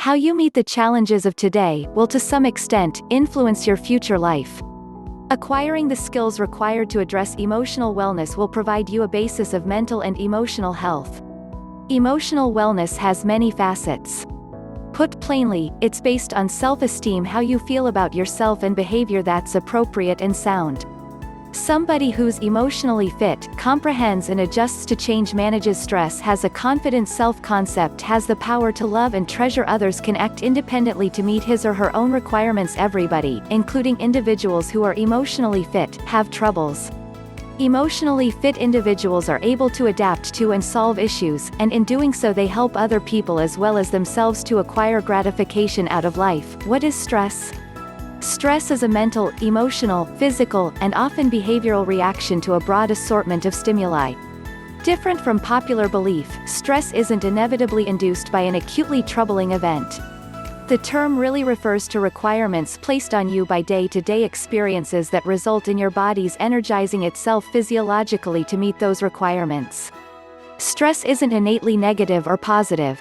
How you meet the challenges of today will to some extent influence your future life. Acquiring the skills required to address emotional wellness will provide you a basis of mental and emotional health. Emotional wellness has many facets. Put plainly, it's based on self-esteem, how you feel about yourself, and behavior that's appropriate and sound. Somebody who's emotionally fit, comprehends and adjusts to change, manages stress, has a confident self-concept, has the power to love and treasure others, can act independently to meet his or her own requirements. Everybody, including individuals who are emotionally fit, have troubles. Emotionally fit individuals are able to adapt to and solve issues, and in doing so they help other people as well as themselves to acquire gratification out of life. What is stress? Stress is a mental, emotional, physical, and often behavioral reaction to a broad assortment of stimuli. Different from popular belief, stress isn't inevitably induced by an acutely troubling event. The term really refers to requirements placed on you by day-to-day experiences that result in your body's energizing itself physiologically to meet those requirements. Stress isn't innately negative or positive.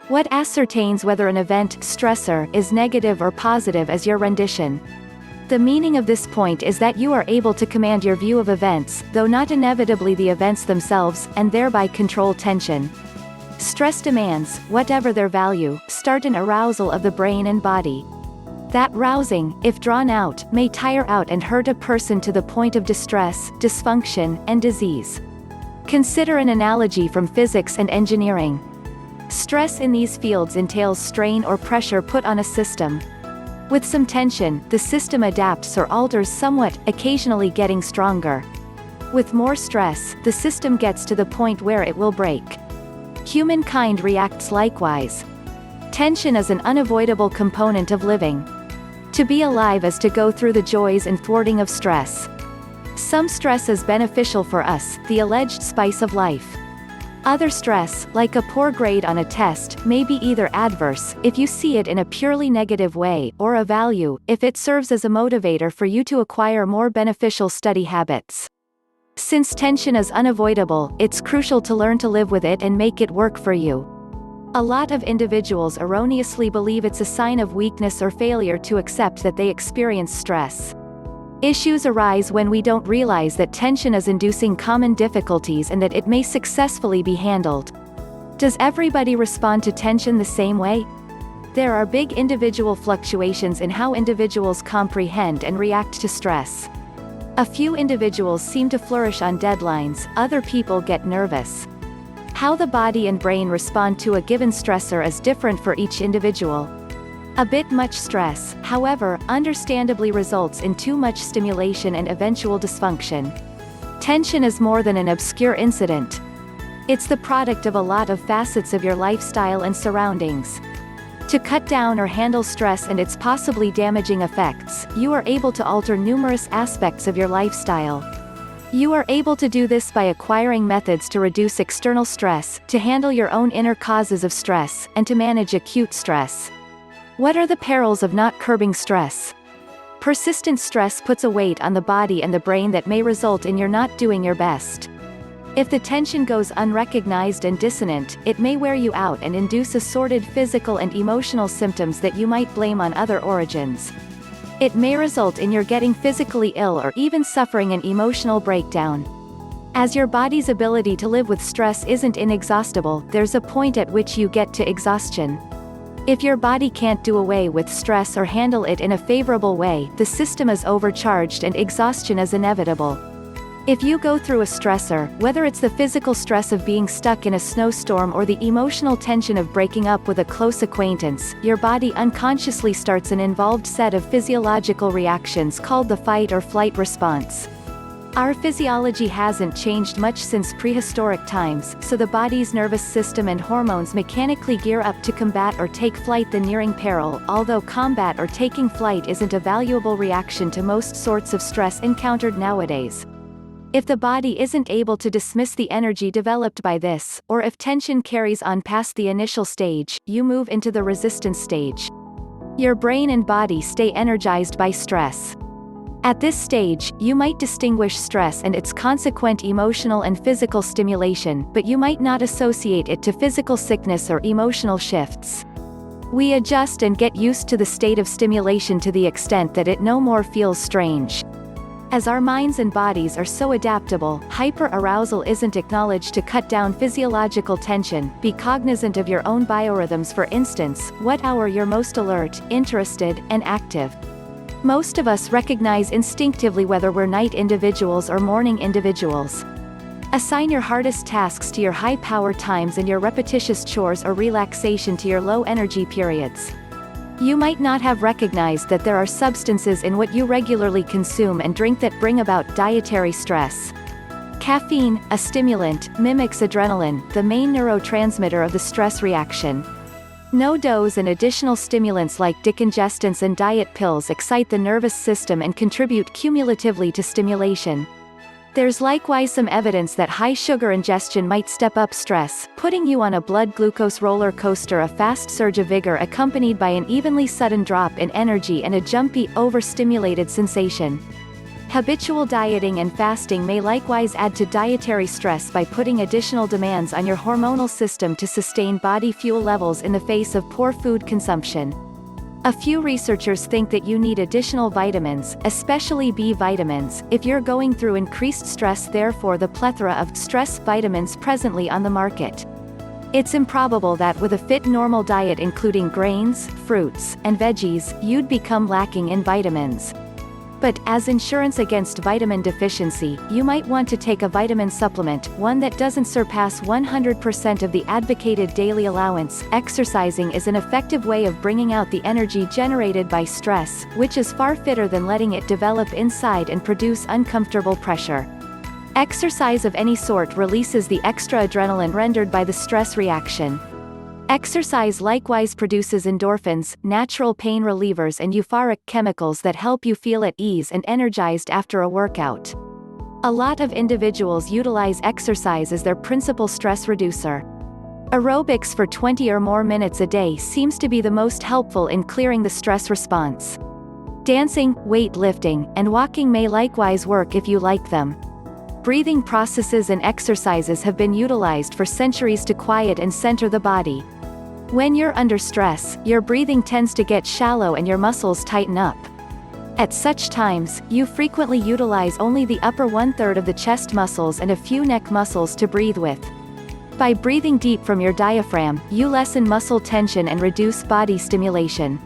What ascertains whether an event, stressor, is negative or positive is your rendition. The meaning of this point is that you are able to command your view of events, though not inevitably the events themselves, and thereby control tension. Stress demands, whatever their value, start an arousal of the brain and body. That rousing, if drawn out, may tire out and hurt a person to the point of distress, dysfunction, and disease. Consider an analogy from physics and engineering. Stress in these fields entails strain or pressure put on a system. With some tension, the system adapts or alters somewhat, occasionally getting stronger. With more stress, the system gets to the point where it will break. Humankind reacts likewise. Tension is an unavoidable component of living. To be alive is to go through the joys and thwarting of stress. Some stress is beneficial for us, the alleged spice of life. Other stress, like a poor grade on a test, may be either adverse, if you see it in a purely negative way, or a value, if it serves as a motivator for you to acquire more beneficial study habits. Since tension is unavoidable, it's crucial to learn to live with it and make it work for you. A lot of individuals erroneously believe it's a sign of weakness or failure to accept that they experience stress. Issues arise when we don't realize that tension is inducing common difficulties and that it may successfully be handled. Does everybody respond to tension the same way? There are big individual fluctuations in how individuals comprehend and react to stress. A few individuals seem to flourish on deadlines, other people get nervous. How the body and brain respond to a given stressor is different for each individual. A bit much stress, however, understandably results in too much stimulation and eventual dysfunction. Tension is more than an obscure incident. It's the product of a lot of facets of your lifestyle and surroundings. To cut down or handle stress and its possibly damaging effects, you are able to alter numerous aspects of your lifestyle. You are able to do this by acquiring methods to reduce external stress, to handle your own inner causes of stress, and to manage acute stress. What are the perils of not curbing stress? Persistent stress puts a weight on the body and the brain that may result in your not doing your best. If the tension goes unrecognized and dissonant, it may wear you out and induce assorted physical and emotional symptoms that you might blame on other origins. It may result in your getting physically ill or even suffering an emotional breakdown. As your body's ability to live with stress isn't inexhaustible, there's a point at which you get to exhaustion. If your body can't do away with stress or handle it in a favorable way, the system is overcharged and exhaustion is inevitable. If you go through a stressor, whether it's the physical stress of being stuck in a snowstorm or the emotional tension of breaking up with a close acquaintance, your body unconsciously starts an involved set of physiological reactions called the fight or flight response. Our physiology hasn't changed much since prehistoric times, so the body's nervous system and hormones mechanically gear up to combat or take flight the nearing peril, although combat or taking flight isn't a valuable reaction to most sorts of stress encountered nowadays. If the body isn't able to dismiss the energy developed by this, or if tension carries on past the initial stage, you move into the resistance stage. Your brain and body stay energized by stress. At this stage, you might distinguish stress and its consequent emotional and physical stimulation, but you might not associate it to physical sickness or emotional shifts. We adjust and get used to the state of stimulation to the extent that it no more feels strange. As our minds and bodies are so adaptable, hyperarousal isn't acknowledged to cut down physiological tension. Be cognizant of your own biorhythms. For instance, what hour you're most alert, interested, and active. Most of us recognize instinctively whether we're night individuals or morning individuals. Assign your hardest tasks to your high-power times and your repetitious chores or relaxation to your low-energy periods. You might not have recognized that there are substances in what you regularly consume and drink that bring about dietary stress. Caffeine, a stimulant, mimics adrenaline, the main neurotransmitter of the stress reaction. No dose and additional stimulants like decongestants and diet pills excite the nervous system and contribute cumulatively to stimulation. There's likewise some evidence that high sugar ingestion might step up stress, putting you on a blood glucose roller coaster, a fast surge of vigor accompanied by an evenly sudden drop in energy and a jumpy, overstimulated sensation. Habitual dieting and fasting may likewise add to dietary stress by putting additional demands on your hormonal system to sustain body fuel levels in the face of poor food consumption. A few researchers think that you need additional vitamins, especially B vitamins, if you're going through increased stress. Therefore, the plethora of stress vitamins presently on the market. It's improbable that with a fit normal diet including grains, fruits, and veggies, you'd become lacking in vitamins. But, as insurance against vitamin deficiency, you might want to take a vitamin supplement, one that doesn't surpass 100% of the advocated daily allowance. Exercising is an effective way of bringing out the energy generated by stress, which is far fitter than letting it develop inside and produce uncomfortable pressure. Exercise of any sort releases the extra adrenaline rendered by the stress reaction. Exercise likewise produces endorphins, natural pain relievers, and euphoric chemicals that help you feel at ease and energized after a workout. A lot of individuals utilize exercise as their principal stress reducer. Aerobics for 20 or more minutes a day seems to be the most helpful in clearing the stress response. Dancing, weightlifting, and walking may likewise work if you like them. Breathing processes and exercises have been utilized for centuries to quiet and center the body. When you're under stress, your breathing tends to get shallow and your muscles tighten up. At such times, you frequently utilize only the upper one-third of the chest muscles and a few neck muscles to breathe with. By breathing deep from your diaphragm, you lessen muscle tension and reduce body stimulation.